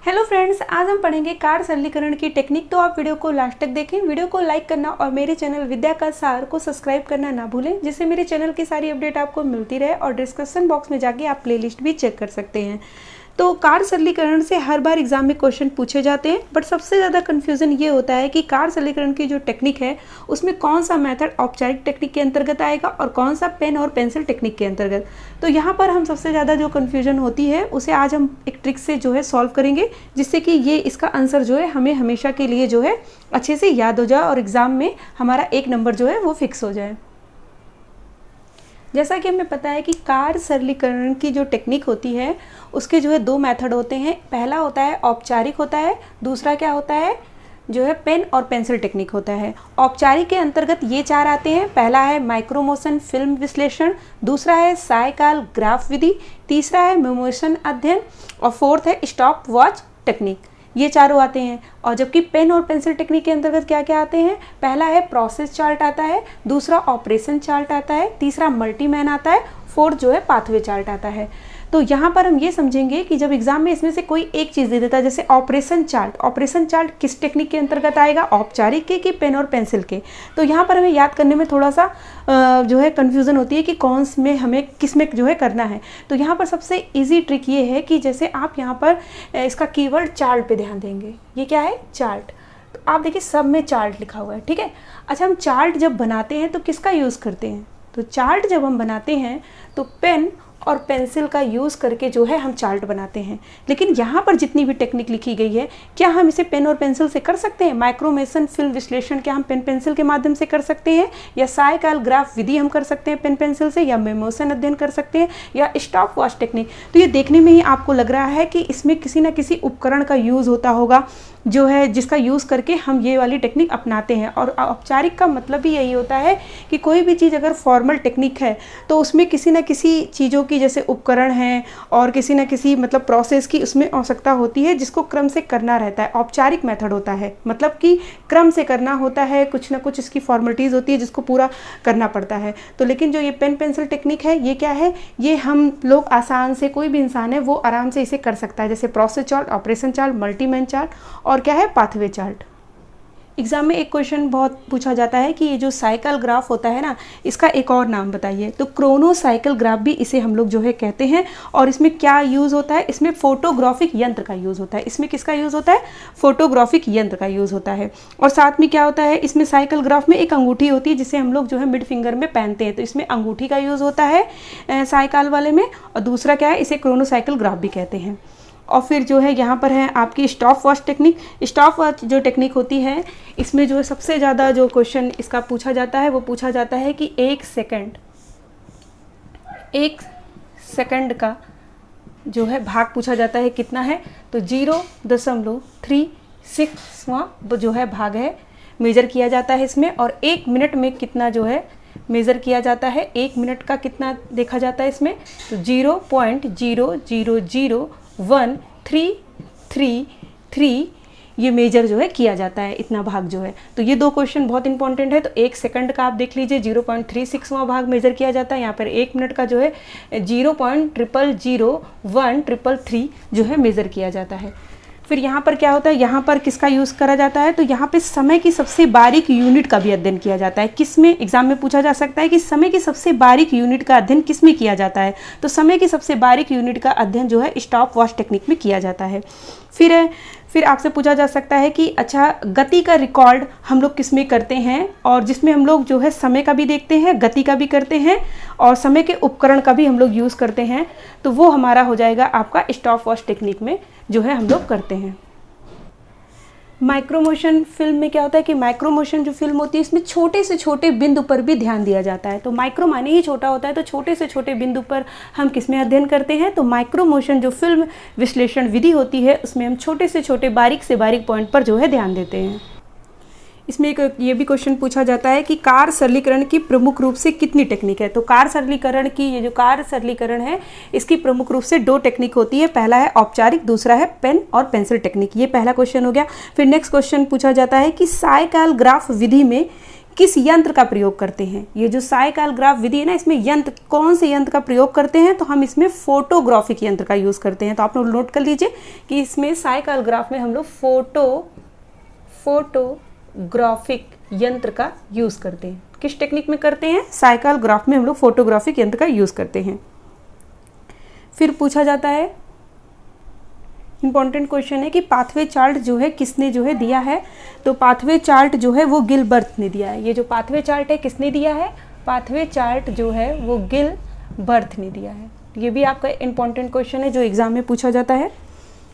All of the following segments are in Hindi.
हेलो फ्रेंड्स, आज हम पढ़ेंगे कार सरलीकरण की टेक्निक। तो आप वीडियो को लास्ट तक देखें। वीडियो को लाइक करना और मेरे चैनल विद्या का सार को सब्सक्राइब करना ना भूलें, जिससे मेरे चैनल की सारी अपडेट आपको मिलती रहे। और डिस्क्रिप्शन बॉक्स में जाके आप प्लेलिस्ट भी चेक कर सकते हैं। तो कार सरलीकरण से हर बार एग्जाम में क्वेश्चन पूछे जाते हैं, बट सबसे ज़्यादा कन्फ्यूज़न ये होता है कि कार सरलीकरण की जो टेक्निक है उसमें कौन सा मेथड औपचारिक टेक्निक के अंतर्गत आएगा और कौन सा पेन और पेंसिल टेक्निक के अंतर्गत। तो यहाँ पर हम सबसे ज़्यादा जो कन्फ्यूजन होती है उसे आज हम एक ट्रिक से जो है सॉल्व करेंगे, जिससे कि ये इसका आंसर जो है हमें हमेशा के लिए जो है अच्छे से याद हो जाए और एग्ज़ाम में हमारा एक नंबर जो है वो फिक्स हो जाए। जैसा कि हमें पता है कि कार सरलीकरण की जो टेक्निक होती है उसके जो है दो मेथड होते हैं। पहला होता है औपचारिक होता है, दूसरा क्या होता है जो है पेन और पेंसिल टेक्निक होता है। औपचारिक के अंतर्गत ये चार आते हैं। पहला है माइक्रोमोशन फिल्म विश्लेषण, दूसरा है साइकाल ग्राफ विधि, तीसरा है मेमोशन अध्ययन और फोर्थ है स्टॉप वॉच टेक्निक। ये चारों आते हैं। और जबकि पेन और पेंसिल टेक्निक के अंतर्गत क्या क्या आते हैं, पहला है प्रोसेस चार्ट आता है, दूसरा ऑपरेशन चार्ट आता है, तीसरा मल्टीमैन आता है, फोर्थ जो है पाथवे चार्ट आता है। तो यहाँ पर हम ये समझेंगे कि जब एग्जाम में इसमें से कोई एक चीज़ दे देता है, जैसे ऑपरेशन चार्ट किस टेक्निक के अंतर्गत आएगा, औपचारिक के कि पेन और पेंसिल के। तो यहाँ पर हमें याद करने में थोड़ा सा जो है कन्फ्यूज़न होती है कि कौन में हमें किस में जो है करना है। तो यहाँ पर सबसे ईजी ट्रिक ये है कि जैसे आप यहाँ पर इसका कीवर्ड चार्ट पे ध्यान देंगे। ये क्या है? चार्ट। तो आप देखिए सब में चार्ट लिखा हुआ है, ठीक है। अच्छा, हम चार्ट जब बनाते हैं तो किसका यूज़ करते हैं? तो चार्ट जब हम बनाते हैं तो पेन और पेंसिल का यूज़ करके जो है हम चार्ट बनाते हैं। लेकिन यहाँ पर जितनी भी टेक्निक लिखी गई है, क्या हम इसे पेन और पेंसिल से कर सकते हैं? माइक्रोमेशन फिल्म विश्लेषण क्या हम पेन पेंसिल के माध्यम से कर सकते हैं, या साइकाल ग्राफ विधि हम कर सकते हैं पेन पेंसिल से, या मेमोशन अध्ययन कर सकते हैं, या स्टॉप वॉच टेक्निक? तो ये देखने में ही आपको लग रहा है कि इसमें किसी न किसी उपकरण का यूज़ होता होगा, जो है जिसका यूज़ करके हम ये वाली टेक्निक अपनाते हैं। और औपचारिक का मतलब भी यही होता है कि कोई भी चीज़ अगर फॉर्मल टेक्निक है तो उसमें किसी न किसी चीज़ों की, जैसे उपकरण हैं और किसी न किसी मतलब प्रोसेस की उसमें आवश्यकता होती है, जिसको क्रम से करना रहता है। औपचारिक मेथड होता है मतलब कि क्रम से करना होता है, कुछ ना कुछ इसकी फॉर्मेलिटीज़ होती है जिसको पूरा करना पड़ता है। तो लेकिन जो ये पेन पेंसिल टेक्निक है ये क्या है, ये हम लोग आसान से, कोई भी इंसान है वो आराम से इसे कर सकता है। जैसे process chart, operation chart, multi man chart और क्या है पाथवे चार्ट। एग्जाम में एक क्वेश्चन बहुत पूछा जाता है कि ये जो साइकिल ग्राफ होता है ना, इसका एक और नाम बताइए। तो क्रोनोसाइकिल ग्राफ भी इसे हम लोग जो है कहते हैं। और इसमें क्या यूज़ होता है? इसमें फोटोग्राफिक यंत्र का यूज़ होता है। इसमें किसका यूज़ होता है? फोटोग्राफिक यंत्र का यूज़ होता है। और साथ में क्या होता है, इसमें साइकिल ग्राफ में एक अंगूठी होती है जिसे हम लोग जो है मिड फिंगर में पहनते हैं। तो इसमें अंगूठी का यूज़ होता है साइकिल वाले में। और दूसरा क्या है, इसे क्रोनोसाइकिल ग्राफ भी कहते हैं। और फिर जो है यहाँ पर है आपकी stop watch technique. Stop watch जो टेक्निक होती है, इसमें जो है सबसे ज़्यादा जो क्वेश्चन इसका पूछा जाता है वो पूछा जाता है कि एक सेकंड का जो है भाग पूछा जाता है कितना है। तो 0.36वां जो है भाग है मेज़र किया जाता है इसमें। और 1 मिनट में कितना जो है मेज़र किया जाता है, 1 मिनट का कितना देखा जाता है इसमें। तो 0.000133 ये मेजर जो है किया जाता है, इतना भाग जो है। तो ये दो क्वेश्चन बहुत इंपॉर्टेंट है। तो 1 सेकंड का आप देख लीजिए 0.36वां भाग मेजर किया जाता है। यहाँ पर 1 मिनट का जो है 0.000133 जो है मेज़र किया जाता है। फिर यहाँ पर क्या होता है, यहाँ पर किसका यूज़ करा जाता है? तो यहाँ पे समय की सबसे बारीक यूनिट का भी अध्ययन किया जाता है। किस में? एग्जाम में पूछा जा सकता है कि समय की सबसे बारीक यूनिट का अध्ययन किस में किया जाता है? तो समय की सबसे बारीक यूनिट का अध्ययन जो है स्टॉप वॉच टेक्निक में किया जाता है। फिर आपसे पूछा जा सकता है कि अच्छा, गति का रिकॉर्ड हम लोग किस में करते हैं? और जिसमें हम लोग जो है समय का भी देखते हैं, गति का भी करते हैं और समय के उपकरण का भी हम लोग यूज़ करते हैं। तो वो हमारा हो जाएगा आपका स्टॉप वॉच टेक्निक में जो है हम लोग करते हैं। माइक्रोमोशन फिल्म में क्या होता है कि माइक्रोमोशन जो फिल्म होती है इसमें छोटे से छोटे बिंदु पर भी ध्यान दिया जाता है। तो माइक्रो माने ही छोटा होता है, तो छोटे से छोटे बिंदु पर हम किस में अध्ययन करते हैं? तो माइक्रोमोशन जो फिल्म विश्लेषण विधि होती है उसमें हम छोटे से छोटे बारीक से बारीक पॉइंट पर जो है ध्यान देते हैं। इसमें एक ये भी क्वेश्चन पूछा जाता है कि कार सरलीकरण की प्रमुख रूप से कितनी टेक्निक है? तो कार सरलीकरण की, ये जो कार सरलीकरण है इसकी प्रमुख रूप से 2 टेक्निक होती है। पहला है औपचारिक, दूसरा है पेन और पेंसिल टेक्निक। ये पहला क्वेश्चन हो गया। फिर नेक्स्ट क्वेश्चन पूछा जाता है कि साइकिल ग्राफ विधि में किस यंत्र का प्रयोग करते हैं। ये जो साइकाल ग्राफ विधि है ना, इसमें यंत्र, कौन से यंत्र का प्रयोग करते हैं, तो हम इसमें फोटोग्राफिक यंत्र का यूज़ करते हैं। तो आप लोग नोट कर लीजिए कि इसमें साइकाल ग्राफ में हम लोग फोटोग्राफिक यंत्र का यूज़ करते हैं। किस टेक्निक में करते हैं? साइकाल ग्राफ में हम लोग फोटोग्राफिक यंत्र का यूज़ करते हैं। फिर पूछा जाता है, इंपॉर्टेंट क्वेश्चन है कि पाथवे चार्ट जो है किसने जो है दिया है। तो पाथवे चार्ट जो है वो गिलबर्ट ने दिया है। ये जो पाथवे चार्ट है किसने दिया है? पाथवे चार्ट जो है वो गिलबर्ट ने दिया है। ये भी आपका इंपॉर्टेंट क्वेश्चन है जो एग्जाम में पूछा जाता है।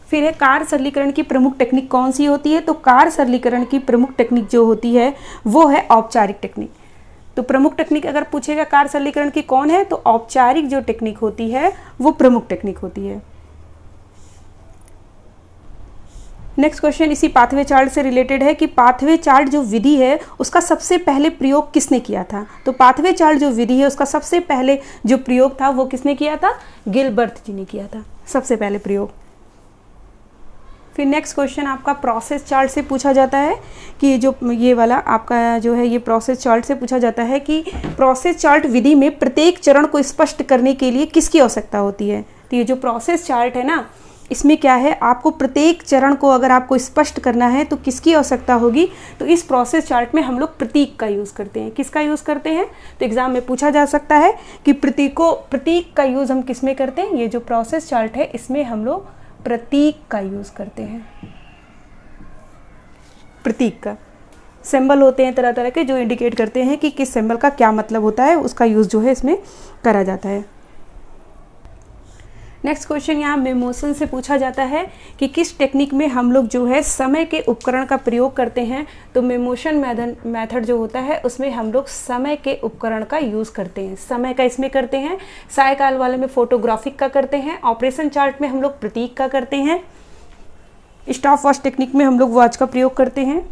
फिर है कार्य सरलीकरण की प्रमुख टेक्निक कौन सी होती है। तो कार्य सरलीकरण की प्रमुख टेक्निक जो होती है वो है औपचारिक टेक्निक। तो प्रमुख टेक्निक अगर पूछेगा कार्य सरलीकरण की कौन है, तो औपचारिक जो टेक्निक होती है वो प्रमुख टेक्निक होती है। नेक्स्ट क्वेश्चन इसी पाथवे चार्ट से रिलेटेड है कि पाथवे चार्ट जो विधि है उसका सबसे पहले प्रयोग किसने किया था। तो पाथवे चार्ट जो विधि है उसका सबसे पहले जो प्रयोग था वो किसने किया था? गिलबर्ट जी ने किया था सबसे पहले प्रयोग। फिर नेक्स्ट क्वेश्चन आपका प्रोसेस चार्ट से पूछा जाता है कि जो ये वाला आपका जो है ये प्रोसेस चार्ट से पूछा जाता है कि प्रोसेस चार्ट विधि में प्रत्येक चरण को स्पष्ट करने के लिए किसकी आवश्यकता होती है। तो ये जो प्रोसेस चार्ट है ना, इसमें क्या है, आपको प्रत्येक चरण को अगर आपको स्पष्ट करना है तो किसकी आवश्यकता होगी। तो इस प्रोसेस चार्ट में हम लोग प्रतीक का यूज़ करते हैं। किसका यूज़ करते हैं? तो एग्जाम में पूछा जा सकता है कि प्रतीक का यूज़ हम किस में करते हैं। ये जो प्रोसेस चार्ट है इसमें हम लोग प्रतीक का यूज़ करते हैं। प्रतीक का सिंबल होते हैं तरह तरह के जो इंडिकेट करते हैं कि किस सिंबल का क्या मतलब होता है, उसका यूज़ जो है इसमें करा जाता है। नेक्स्ट क्वेश्चन यहाँ मेमोशन से पूछा जाता है कि किस टेक्निक में हम लोग जो है समय के उपकरण का प्रयोग करते हैं। तो मेमोशन मेथड जो होता है उसमें हम लोग समय के उपकरण का यूज़ करते हैं। समय का इसमें करते हैं, साइकाल वाले में फोटोग्राफिक का करते हैं, ऑपरेशन चार्ट में हम लोग प्रतीक का करते हैं, स्टॉप वॉच टेक्निक में हम लोग वॉच का प्रयोग करते हैं।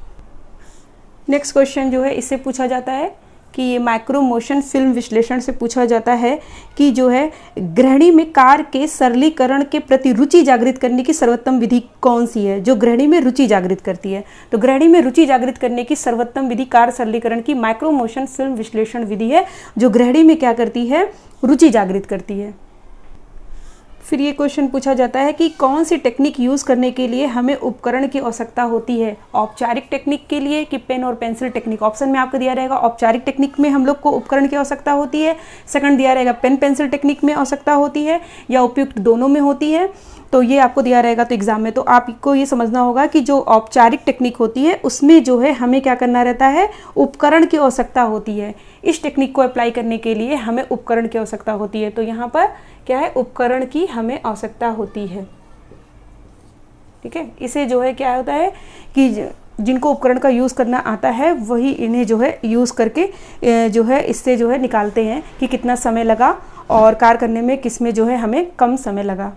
नेक्स्ट क्वेश्चन जो है इससे पूछा जाता है कि ये माइक्रो मोशन फिल्म विश्लेषण से पूछा जाता है कि जो है गृहिणी में कार्य के सरलीकरण के प्रति रुचि जागृत करने की सर्वोत्तम विधि कौन सी है। जो गृहिणी में रुचि जागृत करती है, तो गृहिणी में रुचि जागृत करने की सर्वोत्तम विधि कार्य सरलीकरण की माइक्रो मोशन फिल्म विश्लेषण विधि है, जो गृहिणी में क्या करती है? रुचि जागृत करती है। फिर ये क्वेश्चन पूछा जाता है कि कौन सी टेक्निक यूज़ करने के लिए हमें उपकरण की आवश्यकता होती है। औपचारिक टेक्निक के लिए कि पेन और पेंसिल टेक्निक। ऑप्शन में आपको दिया रहेगा औपचारिक टेक्निक में हम लोग को उपकरण की आवश्यकता होती है, सेकंड दिया रहेगा पेन पेंसिल टेक्निक में आवश्यकता होती है, या उपयुक्त दोनों में होती है। तो ये आपको दिया रहेगा तो एग्जाम में, तो आपको ये समझना होगा कि जो औपचारिक टेक्निक होती है उसमें जो है हमें क्या करना रहता है? उपकरण की आवश्यकता होती है। इस टेक्निक को अप्लाई करने के लिए हमें उपकरण की आवश्यकता होती है। तो यहाँ पर क्या है? उपकरण की हमें आवश्यकता होती है। ठीक है, इसे जो है क्या होता है कि जिनको उपकरण का यूज़ करना आता है वही इन्हें जो है यूज़ करके जो है इससे जो है निकालते हैं कि कितना समय लगा और कार्य करने में किस में जो है हमें कम समय लगा।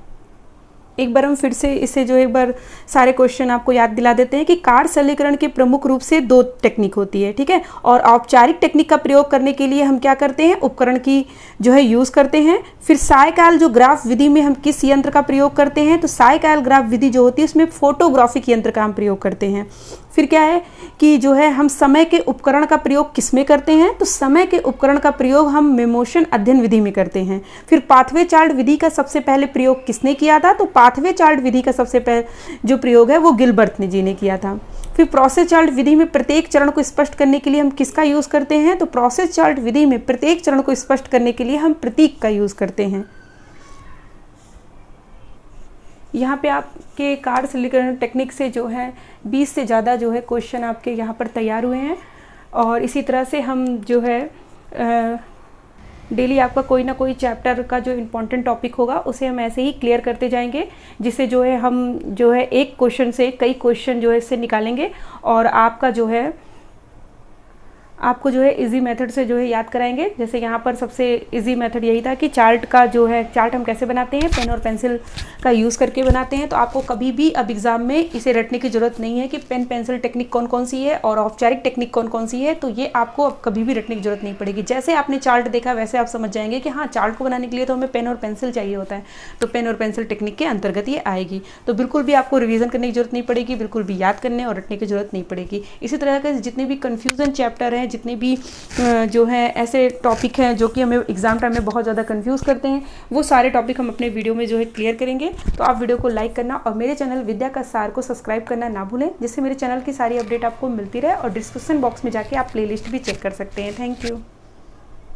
एक बार हम फिर से इसे जो एक बार सारे क्वेश्चन आपको याद दिला देते हैं कि कार्य सरलीकरण के प्रमुख रूप से 2 टेक्निक होती है। ठीक है, और औपचारिक टेक्निक का प्रयोग करने के लिए हम क्या करते हैं? उपकरण की जो है यूज़ करते हैं। फिर साइकाल जो ग्राफ विधि में हम किस यंत्र का प्रयोग करते हैं? तो साइकाल ग्राफ विधि जो होती है उसमें फोटोग्राफिक यंत्र का हम प्रयोग करते हैं। फिर क्या है कि जो है हम समय के उपकरण का प्रयोग किस में करते हैं? तो समय के उपकरण का प्रयोग हम मेमोशन अध्ययन विधि में करते हैं। फिर पाथवे चार्ट विधि का सबसे पहले प्रयोग किसने किया था? तो पाथवे चार्ट विधि का सबसे पहले जो प्रयोग है वो गिलबर्ट जी ने किया था। फिर प्रोसेस चार्ट विधि में प्रत्येक चरण को स्पष्ट करने के लिए हम किसका यूज़ करते हैं? तो प्रोसेस चार्ट विधि में प्रत्येक चरण को स्पष्ट करने के लिए हम प्रतीक का यूज़ करते हैं। यहाँ पे आपके कार्य सरलीकरण टेक्निक से जो है 20 से ज़्यादा जो है क्वेश्चन आपके यहाँ पर तैयार हुए हैं, और इसी तरह से हम जो है डेली आपका कोई ना कोई चैप्टर का जो इम्पोर्टेंट टॉपिक होगा उसे हम ऐसे ही क्लियर करते जाएंगे, जिससे जो है हम जो है एक क्वेश्चन से कई क्वेश्चन जो है इससे निकालेंगे, और आपका जो है आपको जो है इजी मेथड से जो है याद कराएंगे। जैसे यहाँ पर सबसे इजी मेथड यही था कि चार्ट का जो है चार्ट हम कैसे बनाते हैं, पेन और पेंसिल का यूज़ करके बनाते हैं। तो आपको कभी भी अब एग्ज़ाम में इसे रटने की ज़रूरत नहीं है कि पेन पेंसिल टेक्निक कौन कौन सी है और औपचारिक टेक्निक कौन कौन सी है। तो ये आपको अब कभी भी रटने की ज़रूरत नहीं पड़ेगी। जैसे आपने चार्ट देखा वैसे आप समझ जाएंगे कि हाँ, चार्ट को बनाने के लिए तो हमें पेन और पेंसिल चाहिए होता है, तो पेन और पेंसिल टेक्निक के अंतर्गत ये आएगी। तो बिल्कुल भी आपको रिविज़न करने की ज़रूरत नहीं पड़ेगी, बिल्कुल भी याद करने और रटने की ज़रूरत नहीं पड़ेगी। इसी तरह के जितने भी कन्फ्यूज़न चैप्टर हैं, जितने भी जो है ऐसे टॉपिक हैं जो कि हमें एग्ज़ाम टाइम में बहुत ज़्यादा कंफ्यूज करते हैं, वो सारे टॉपिक हम अपने वीडियो में जो है क्लियर करेंगे। तो आप वीडियो को लाइक करना और मेरे चैनल विद्या का सार को सब्सक्राइब करना ना भूलें, जिससे मेरे चैनल की सारी अपडेट आपको मिलती रहे। और डिस्क्रिप्शन बॉक्स में जाके आप प्लेलिस्ट भी चेक कर सकते हैं। Thank you.